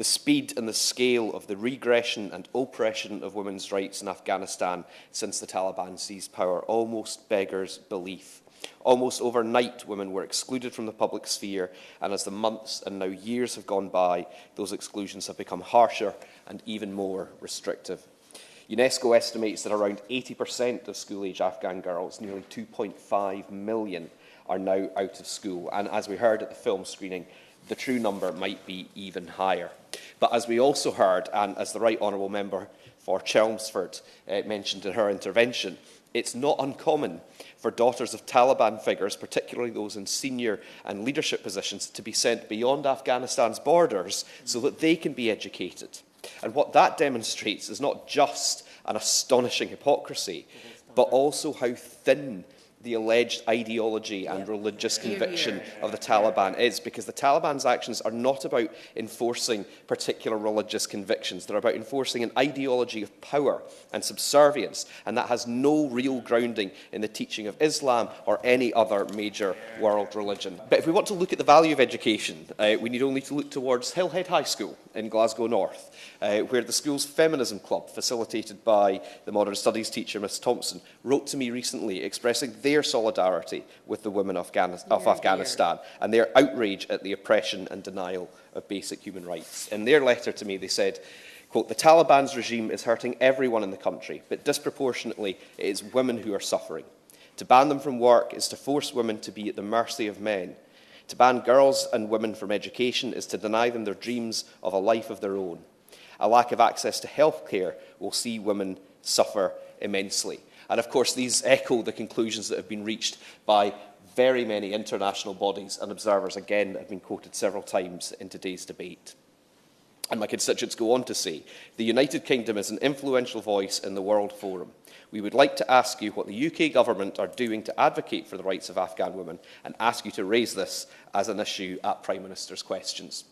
The speed and the scale of the regression and oppression of women's rights in Afghanistan since the Taliban seized power almost beggars belief. Almost overnight, women were excluded from the public sphere, and as the months and now years have gone by, those exclusions have become harsher and even more restrictive. UNESCO estimates that around 80% of school-age Afghan girls, nearly 2.5 million, are now out of school. And as we heard at the film screening, the true number might be even higher. But as we also heard, and as the Right Honourable Member for Chelmsford mentioned in her intervention, it's not uncommon for daughters of Taliban figures, particularly those in senior and leadership positions, to be sent beyond Afghanistan's borders so that they can be educated. And what that demonstrates is not just an astonishing hypocrisy, but also how thin the alleged ideology and religious conviction of the Taliban is, because the Taliban's actions are not about enforcing particular religious convictions. They're about enforcing an ideology of power and subservience, and that has no real grounding in the teaching of Islam or any other major world religion. But if we want to look at the value of education, we need only to look towards Hillhead High School in Glasgow North, where the school's Feminism Club, facilitated by the modern studies teacher Miss Thompson, wrote to me recently expressing their solidarity with the women of Afghanistan and their outrage at the oppression and denial of basic human rights. In their letter to me, they said, quote, "The Taliban's regime is hurting everyone in the country, but disproportionately it is women who are suffering. To ban them from work is to force women to be at the mercy of men. To ban girls and women from education is to deny them their dreams of a life of their own. A lack of access to healthcare will see women suffer immensely." And of course, these echo the conclusions that have been reached by very many international bodies and observers, again, have been quoted several times in today's debate. And my constituents go on to say, "The United Kingdom is an influential voice in the World Forum. We would like to ask you what the UK government are doing to advocate for the rights of Afghan women and ask you to raise this as an issue at Prime Minister's questions."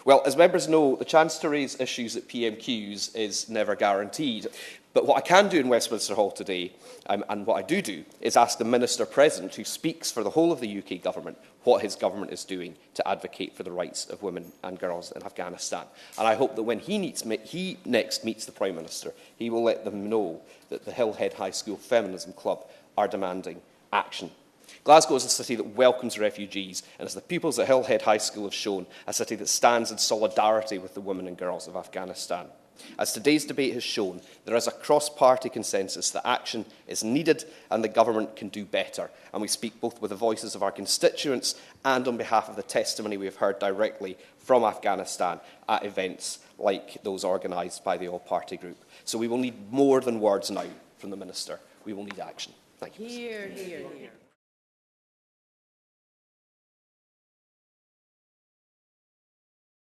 Well, as members know, the chance to raise issues at PMQs is never guaranteed. But what I can do in Westminster Hall today, and what I do, is ask the Minister present, who speaks for the whole of the UK government, what his government is doing to advocate for the rights of women and girls in Afghanistan. And I hope that when he next meets the Prime Minister, he will let them know that the Hillhead High School Feminism Club are demanding action. Glasgow is a city that welcomes refugees, and as the pupils at Hillhead High School have shown, a city that stands in solidarity with the women and girls of Afghanistan. As today's debate has shown, there is a cross-party consensus that action is needed and the government can do better. And we speak both with the voices of our constituents and on behalf of the testimony we have heard directly from Afghanistan at events like those organised by the All-Party Group. So we will need more than words now from the Minister. We will need action. Thank you. Hear, hear, hear.